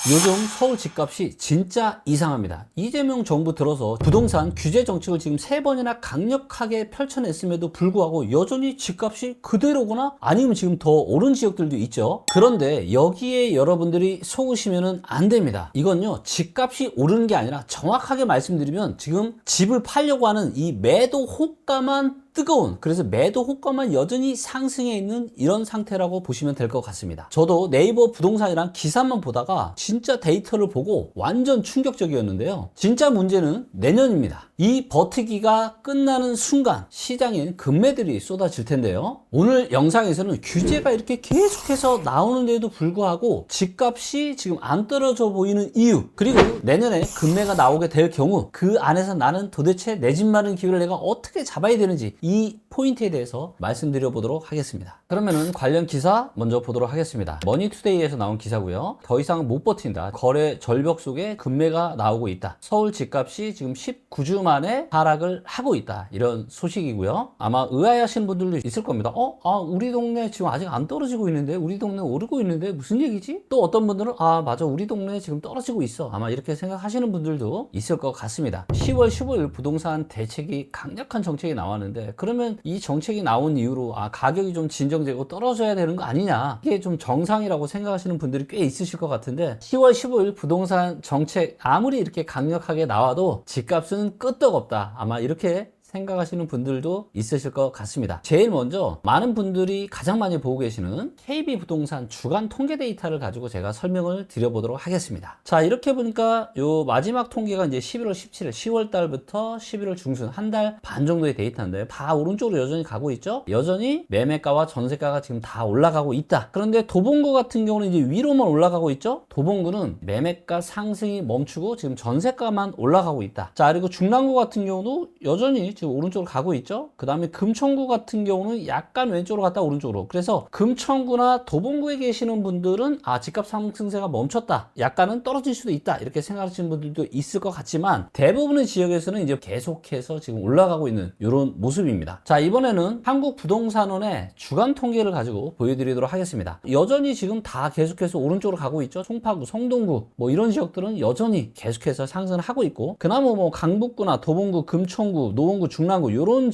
요즘 서울 집값이 진짜 이상합니다. 이재명 정부 들어서 부동산 규제 정책을 지금 3번이나 강력하게 펼쳐냈음에도 불구하고 여전히 집값이 그대로거나 아니면 지금 더 오른 지역들도 있죠. 그런데 여기에 여러분들이 속으시면 안 됩니다. 이건요, 집값이 오르는 게 아니라 정확하게 말씀드리면 지금 집을 팔려고 하는 이 매도 호가만 뜨거운, 그래서 매도 호가만 여전히 상승해 있는 이런 상태라고 보시면 될 것 같습니다. 저도 네이버 부동산이랑 기사만 보다가 진짜 데이터를 보고 완전 충격적이었는데요. 진짜 문제는 내년입니다. 이 버티기가 끝나는 순간 시장엔 급매들이 쏟아질 텐데요. 오늘 영상에서는 규제가 이렇게 계속해서 나오는데도 불구하고 집값이 지금 안 떨어져 보이는 이유, 그리고 내년에 급매가 나오게 될 경우 그 안에서 나는 도대체 내 집 마련 기회를 내가 어떻게 잡아야 되는지 이 포인트에 대해서 말씀드려 보도록 하겠습니다. 그러면은 관련 기사 먼저 보도록 하겠습니다. 머니투데이에서 나온 기사고요. 더 이상 못 버틴다. 거래 절벽 속에 급매가 나오고 있다. 서울 집값이 지금 19주 만에 하락을 하고 있다. 이런 소식이고요. 아마 의아해하시는 분들도 있을 겁니다. 우리 동네 지금 아직 안 떨어지고 있는데, 우리 동네 오르고 있는데 무슨 얘기지? 또 어떤 분들은 맞아, 우리 동네 지금 떨어지고 있어. 아마 이렇게 생각하시는 분들도 있을 것 같습니다. 10월 15일 부동산 대책이 강력한 정책이 나왔는데, 그러면 이 정책이 나온 이후로 가격이 좀 진정되고 떨어져야 되는 거 아니냐, 이게 좀 정상이라고 생각하시는 분들이 꽤 있으실 것 같은데, 10월 15일 부동산 정책 아무리 이렇게 강력하게 나와도 집값은 끄떡없다, 아마 이렇게 생각하시는 분들도 있으실 것 같습니다. 제일 먼저 많은 분들이 가장 많이 보고 계시는 KB부동산 주간 통계 데이터를 가지고 제가 설명을 드려보도록 하겠습니다. 자, 이렇게 보니까 요 마지막 통계가 이제 11월 17일 10월 달부터 11월 중순 한 달 반 정도의 데이터인데, 다 오른쪽으로 여전히 가고 있죠. 여전히 매매가와 전세가가 지금 다 올라가고 있다. 그런데 도봉구 같은 경우는 이제 위로만 올라가고 있죠. 도봉구는 매매가 상승이 멈추고 지금 전세가만 올라가고 있다. 자, 그리고 중랑구 같은 경우도 여전히 지금 오른쪽으로 가고 있죠. 그 다음에 금천구 같은 경우는 약간 왼쪽으로 갔다 오른쪽으로. 그래서 금천구나 도봉구에 계시는 분들은 집값 상승세가 멈췄다, 약간은 떨어질 수도 있다, 이렇게 생각하시는 분들도 있을 것 같지만, 대부분의 지역에서는 이제 계속해서 지금 올라가고 있는 이런 모습입니다. 자, 이번에는 한국부동산원의 주간 통계를 가지고 보여드리도록 하겠습니다. 여전히 지금 다 계속해서 오른쪽으로 가고 있죠. 송파구, 성동구 뭐 이런 지역들은 여전히 계속해서 상승을 하고 있고, 그나마 뭐 강북구나 도봉구, 금천구, 노원구, 중랑구 이런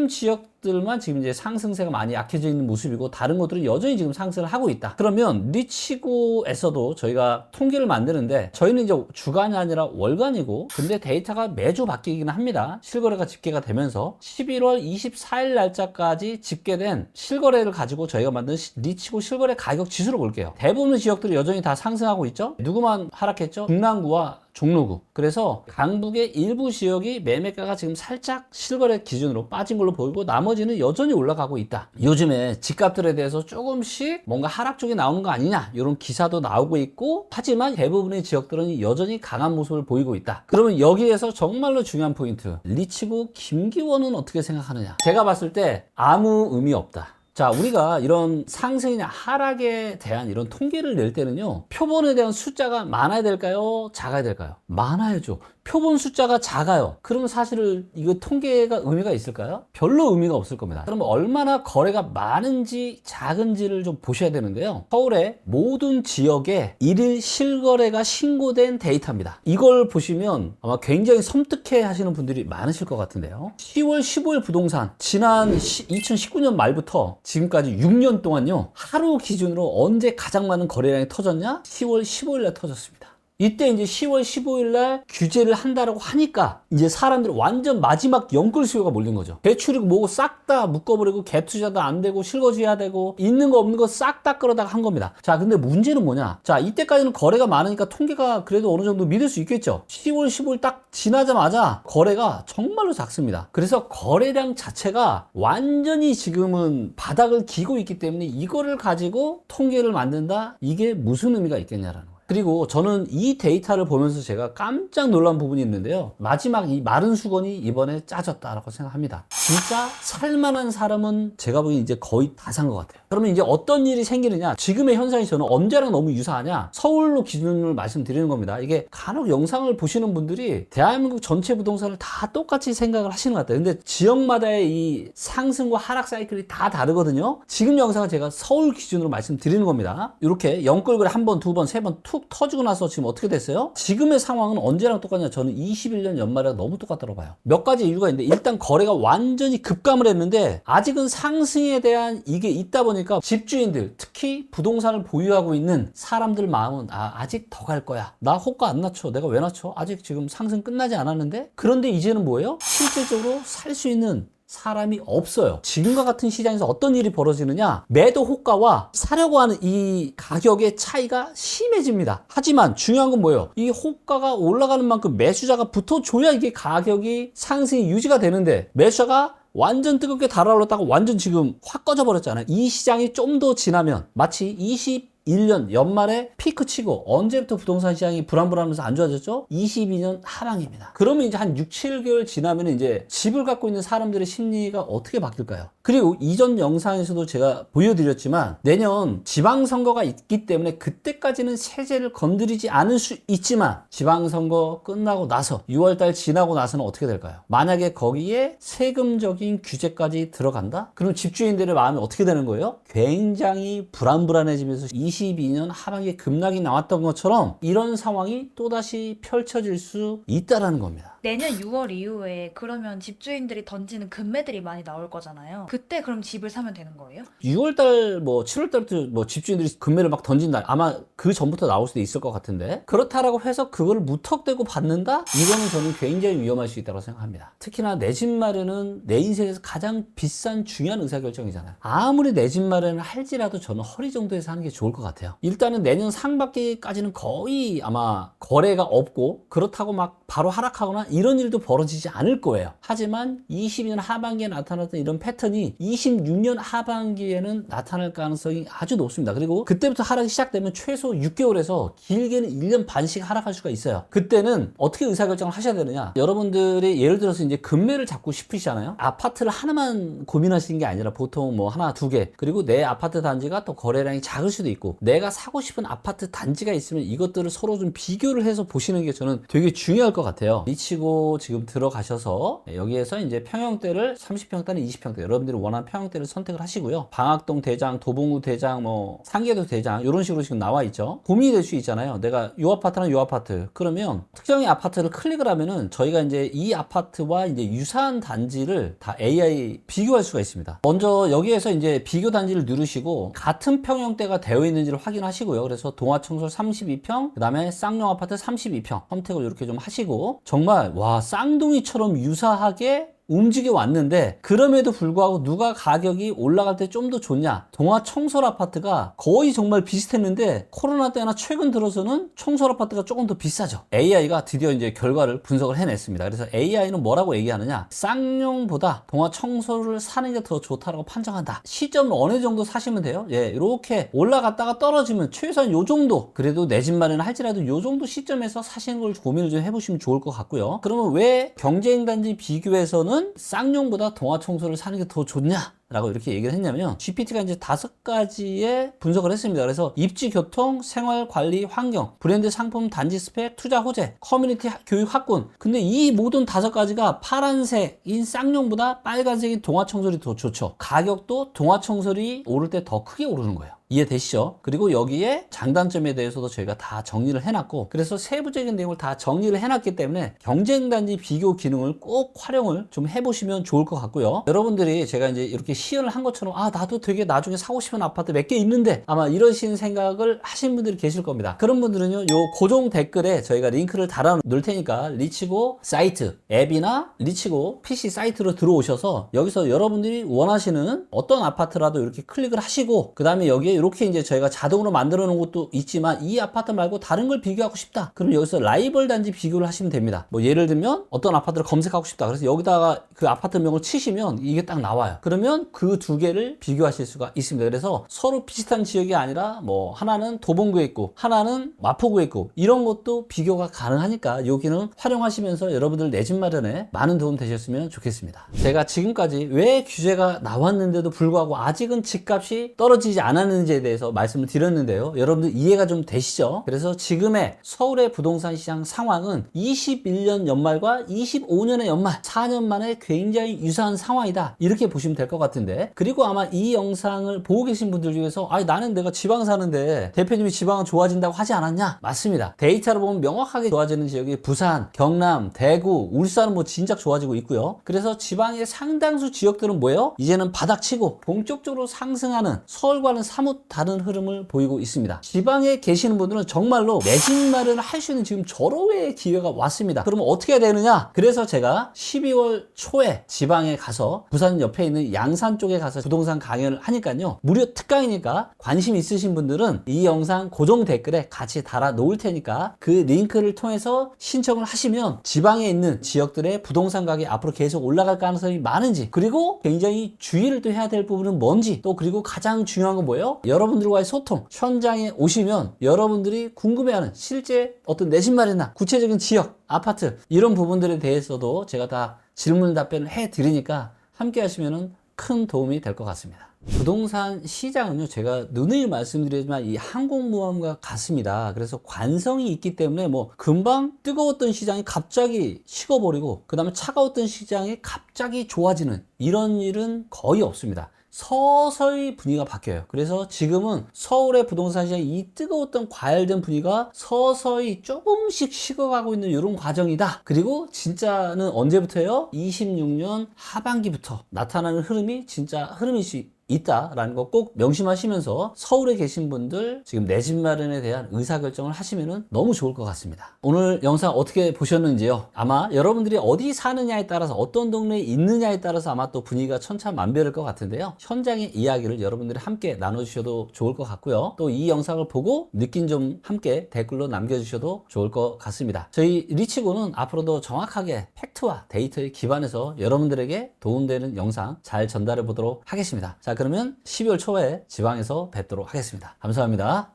지역들만 지금 이제 상승세가 많이 약해져 있는 모습이고, 다른 것들은 여전히 지금 상승을 하고 있다. 그러면 리치고에서도 저희가 통계를 만드는데, 저희는 이제 주간이 아니라 월간이고, 근데 데이터가 매주 바뀌기는 합니다. 실거래가 집계가 되면서 11월 24일 날짜까지 집계된 실거래를 가지고 저희가 만든 리치고 실거래 가격 지수를 볼게요. 대부분의 지역들이 여전히 다 상승하고 있죠. 누구만 하락했죠? 중랑구와 종로구. 그래서 강북의 일부 지역이 매매가가 지금 살짝 실거래 기준으로 빠진 걸로 보이고, 나머지는 여전히 올라가고 있다. 요즘에 집값들에 대해서 조금씩 뭔가 하락 쪽이 나오는 거 아니냐, 이런 기사도 나오고 있고, 하지만 대부분의 지역들은 여전히 강한 모습을 보이고 있다. 그러면 여기에서 정말로 중요한 포인트, 리치고 김기원은 어떻게 생각하느냐. 제가 봤을 때 아무 의미 없다. 자, 우리가 이런 상승이나 하락에 대한 이런 통계를 낼 때는요, 표본에 대한 숫자가 많아야 될까요? 작아야 될까요? 많아야죠. 표본 숫자가 작아요. 그러면 사실 이거 통계가 의미가 있을까요? 별로 의미가 없을 겁니다. 그러면 얼마나 거래가 많은지 작은지를 좀 보셔야 되는데요. 서울의 모든 지역에 1일 실거래가 신고된 데이터입니다. 이걸 보시면 아마 굉장히 섬뜩해 하시는 분들이 많으실 것 같은데요. 10월 15일 부동산, 지난 2019년 말부터 지금까지 6년 동안요, 하루 기준으로 언제 가장 많은 거래량이 터졌냐? 10월 15일 날 터졌습니다. 이때 이제 10월 15일 날 규제를 한다라고 하니까 이제 사람들이 완전 마지막 영끌 수요가 몰린 거죠. 대출이고 뭐고 싹 다 묶어버리고, 갭 투자도 안 되고, 실거주해야 되고, 있는 거 없는 거 싹 다 끌어다가 한 겁니다. 자, 근데 문제는 뭐냐? 자, 이때까지는 거래가 많으니까 통계가 그래도 어느 정도 믿을 수 있겠죠. 10월 15일 딱 지나자마자 거래가 정말로 작습니다. 그래서 거래량 자체가 완전히 지금은 바닥을 기고 있기 때문에 이거를 가지고 통계를 만든다? 이게 무슨 의미가 있겠냐라는 거예요. 그리고 저는 이 데이터를 보면서 제가 깜짝 놀란 부분이 있는데요. 마지막 이 마른 수건이 이번에 짜졌다라고 생각합니다. 진짜 살만한 사람은 제가 보기엔 이제 거의 다 산 것 같아요. 그러면 이제 어떤 일이 생기느냐, 지금의 현상이 저는 언제랑 너무 유사하냐, 서울로 기준을 말씀드리는 겁니다. 이게 간혹 영상을 보시는 분들이 대한민국 전체 부동산을 다 똑같이 생각을 하시는 것 같아요. 근데 지역마다의 이 상승과 하락 사이클이 다 다르거든요. 지금 영상은 제가 서울 기준으로 말씀드리는 겁니다. 이렇게 영끌거래 한 번, 두 번, 세 번 툭 터지고 나서 지금 어떻게 됐어요? 지금의 상황은 언제랑 똑같냐? 저는 21년 연말이랑 너무 똑같다고 봐요. 몇 가지 이유가 있는데, 일단 거래가 완전히 급감을 했는데 아직은 상승에 대한 이게 있다 보니까 집주인들, 특히 부동산을 보유하고 있는 사람들 마음은 아직 더 갈 거야. 나 호가 안 낮춰. 내가 왜 낮춰? 아직 지금 상승 끝나지 않았는데? 그런데 이제는 뭐예요? 실질적으로 살 수 있는 사람이 없어요. 지금과 같은 시장에서 어떤 일이 벌어지느냐, 매도 호가와 사려고 하는 이 가격의 차이가 심해집니다. 하지만 중요한 건 뭐예요? 이 호가가 올라가는 만큼 매수자가 붙어줘야 이게 가격이 상승이 유지가 되는데, 매수자가 완전 뜨겁게 달아올랐다가 완전 지금 확 꺼져버렸잖아요. 이 시장이 좀 더 지나면 마치 21년 연말에 피크 치고, 언제부터 부동산 시장이 불안불안하면서 안 좋아졌죠? 22년 하반기입니다. 그러면 이제 한 6, 7개월 지나면 이제 집을 갖고 있는 사람들의 심리가 어떻게 바뀔까요? 그리고 이전 영상에서도 제가 보여드렸지만, 내년 지방선거가 있기 때문에 그때까지는 세제를 건드리지 않을 수 있지만, 지방선거 끝나고 나서 6월달 지나고 나서는 어떻게 될까요? 만약에 거기에 세금적인 규제까지 들어간다? 그럼 집주인들의 마음이 어떻게 되는 거예요? 굉장히 불안불안해지면서 22년 하반기에 급락이 나왔던 것처럼 이런 상황이 또다시 펼쳐질 수 있다라는 겁니다. 내년 6월 이후에 그러면 집주인들이 던지는 금매들이 많이 나올 거잖아요. 그때 그럼 집을 사면 되는 거예요? 6월달, 7월달부터 집주인들이 금매를 막 던진다. 아마 그 전부터 나올 수도 있을 것 같은데, 그렇다라고 해서 그걸 무턱대고 받는다? 이거는 저는 굉장히 위험할 수 있다고 생각합니다. 특히나 내 집 마련은 내 인생에서 가장 비싼 중요한 의사결정이잖아요. 아무리 내 집 마련을 할지라도 저는 허리 정도에서 하는 게 좋을 것 같아요. 일단은 내년 상반기까지는 거의 아마 거래가 없고, 그렇다고 막 바로 하락하거나 이런 일도 벌어지지 않을 거예요. 하지만 22년 하반기에 나타났던 이런 패턴이 26년 하반기에는 나타날 가능성이 아주 높습니다. 그리고 그때부터 하락이 시작되면 최소 6개월에서 길게는 1년 반씩 하락할 수가 있어요. 그때는 어떻게 의사결정을 하셔야 되느냐, 여러분들이 예를 들어서 이제 금매를 잡고 싶으시잖아요. 아파트를 하나만 고민하시는 게 아니라 보통 뭐 하나, 두 개, 그리고 내 아파트 단지가 또 거래량이 작을 수도 있고, 내가 사고 싶은 아파트 단지가 있으면 이것들을 서로 좀 비교를 해서 보시는 게 저는 되게 중요할 것 같아요. 미치고 지금 들어가셔서 여기에서 이제 평형대를 30평대는 20평대, 여러분들이 원하는 평형대를 선택을 하시고요. 방학동 대장, 도봉구 대장, 상계도 대장, 이런 식으로 지금 나와 있죠. 고민이 될 수 있잖아요. 내가 이 아파트랑 이 아파트, 그러면 특정의 아파트를 클릭을 하면은 저희가 이제 이 아파트와 이제 유사한 단지를 다 AI 비교할 수가 있습니다. 먼저 여기에서 이제 비교 단지를 누르시고 같은 평형대가 되어 있는지를 확인하시고요. 그래서 동아청솔 32평, 그 다음에 쌍용 아파트 32평 선택을 이렇게 좀 하시고, 정말 와, 쌍둥이처럼 유사하게 움직여 왔는데, 그럼에도 불구하고 누가 가격이 올라갈 때 좀 더 좋냐, 동아 청솔 아파트가 거의 정말 비슷했는데 코로나 때나 최근 들어서는 청솔 아파트가 조금 더 비싸죠. AI가 드디어 이제 결과를 분석을 해냈습니다. 그래서 AI는 뭐라고 얘기하느냐, 쌍용보다 동아 청솔을 사는 게 더 좋다라고 판정한다. 시점은 어느 정도 사시면 돼요? 예, 이렇게 올라갔다가 떨어지면 최소한 요 정도, 그래도 내 집 마련을 할지라도 요 정도 시점에서 사시는 걸 고민을 좀 해보시면 좋을 것 같고요. 그러면 왜 경쟁단지 비교에서는 쌍용보다 동아 청솔을 사는 게 더 좋냐 라고 이렇게 얘기를 했냐면, GPT가 이제 5가지의 분석을 했습니다. 그래서 입지, 교통, 생활, 관리, 환경, 브랜드, 상품, 단지 스펙, 투자, 호재, 커뮤니티, 교육, 학군. 근데 이 모든 5가지가 파란색인 쌍용보다 빨간색인 동아청솔이 더 좋죠. 가격도 동아청솔이 오를 때 더 크게 오르는 거예요. 이해되시죠? 그리고 여기에 장단점에 대해서도 저희가 다 정리를 해놨고, 그래서 세부적인 내용을 다 정리를 해놨기 때문에 경쟁단지 비교 기능을 꼭 활용을 좀 해보시면 좋을 것 같고요. 여러분들이 제가 이제 이렇게 시연을 한 것처럼 나도 되게 나중에 사고 싶은 아파트 몇 개 있는데, 아마 이러신 생각을 하신 분들이 계실 겁니다. 그런 분들은요, 요 고정 댓글에 저희가 링크를 달아 놓을 테니까 리치고 사이트 앱이나 리치고 PC 사이트로 들어오셔서 여기서 여러분들이 원하시는 어떤 아파트라도 이렇게 클릭을 하시고, 그 다음에 여기에 이렇게 이제 저희가 자동으로 만들어 놓은 것도 있지만 이 아파트 말고 다른 걸 비교하고 싶다. 그럼 여기서 라이벌 단지 비교를 하시면 됩니다. 뭐 예를 들면 어떤 아파트를 검색하고 싶다. 그래서 여기다가 그 아파트명을 치시면 이게 딱 나와요. 그러면 그 두 개를 비교하실 수가 있습니다. 그래서 서로 비슷한 지역이 아니라 뭐 하나는 도봉구에 있고 하나는 마포구에 있고 이런 것도 비교가 가능하니까 여기는 활용하시면서 여러분들 내 집 마련에 많은 도움 되셨으면 좋겠습니다. 제가 지금까지 왜 규제가 나왔는데도 불구하고 아직은 집값이 떨어지지 않았는지에 대해서 말씀을 드렸는데요. 여러분들 이해가 좀 되시죠? 그래서 지금의 서울의 부동산 시장 상황은 21년 연말과 25년의 연말 4년 만에 굉장히 유사한 상황이다. 이렇게 보시면 될 것 같은데, 그리고 아마 이 영상을 보고 계신 분들 중에서 아니 나는 내가 지방 사는데 대표님이 지방은 좋아진다고 하지 않았냐? 맞습니다. 데이터로 보면 명확하게 좋아지는 지역이 부산, 경남, 대구, 울산은 뭐 진작 좋아지고 있고요. 그래서 지방의 상당수 지역들은 뭐예요? 이제는 바닥치고 본격적으로 상승하는 서울과는 사뭇 다른 흐름을 보이고 있습니다. 지방에 계시는 분들은 정말로 내 집 마련을 할 수 있는 지금 절호의 기회가 왔습니다. 그러면 어떻게 해야 되느냐? 그래서 제가 12월 초에 지방에 가서 부산 옆에 있는 양산 쪽에 가서 부동산 강연을 하니까요. 무료 특강이니까 관심 있으신 분들은 이 영상 고정 댓글에 같이 달아 놓을 테니까 그 링크를 통해서 신청을 하시면 지방에 있는 지역들의 부동산 가격이 앞으로 계속 올라갈 가능성이 많은지, 그리고 굉장히 주의를 또 해야 될 부분은 뭔지, 또 그리고 가장 중요한 건 뭐예요? 여러분들과의 소통, 현장에 오시면 여러분들이 궁금해하는 실제 어떤 내 집 마련이나 구체적인 지역, 아파트 이런 부분들에 대해서도 제가 다 질문 답변을 해드리니까 함께 하시면 큰 도움이 될 것 같습니다. 부동산 시장은요, 제가 누누이 말씀드리지만 이 항공모함과 같습니다. 그래서 관성이 있기 때문에 뭐 금방 뜨거웠던 시장이 갑자기 식어버리고 그 다음에 차가웠던 시장이 갑자기 좋아지는 이런 일은 거의 없습니다. 서서히 분위기가 바뀌어요. 그래서 지금은 서울의 부동산 시장이 이 뜨거웠던 과열된 분위기가 서서히 조금씩 식어가고 있는 이런 과정이다. 그리고 진짜는 언제부터예요? 26년 하반기부터 나타나는 흐름이 진짜 흐름일 수 있다라는 거 꼭 명심하시면서 서울에 계신 분들 지금 내 집 마련에 대한 의사결정을 하시면 너무 좋을 것 같습니다. 오늘 영상 어떻게 보셨는지요? 아마 여러분들이 어디 사느냐에 따라서 어떤 동네에 있느냐에 따라서 아마 또 분위기가 천차만별일 것 같은데요. 현장의 이야기를 여러분들이 함께 나눠주셔도 좋을 것 같고요. 또 이 영상을 보고 느낀 점 함께 댓글로 남겨주셔도 좋을 것 같습니다. 저희 리치고는 앞으로도 정확하게 팩트와 데이터에 기반해서 여러분들에게 도움되는 영상 잘 전달해 보도록 하겠습니다. 자, 그러면 12월 초에 지방에서 뵙도록 하겠습니다. 감사합니다.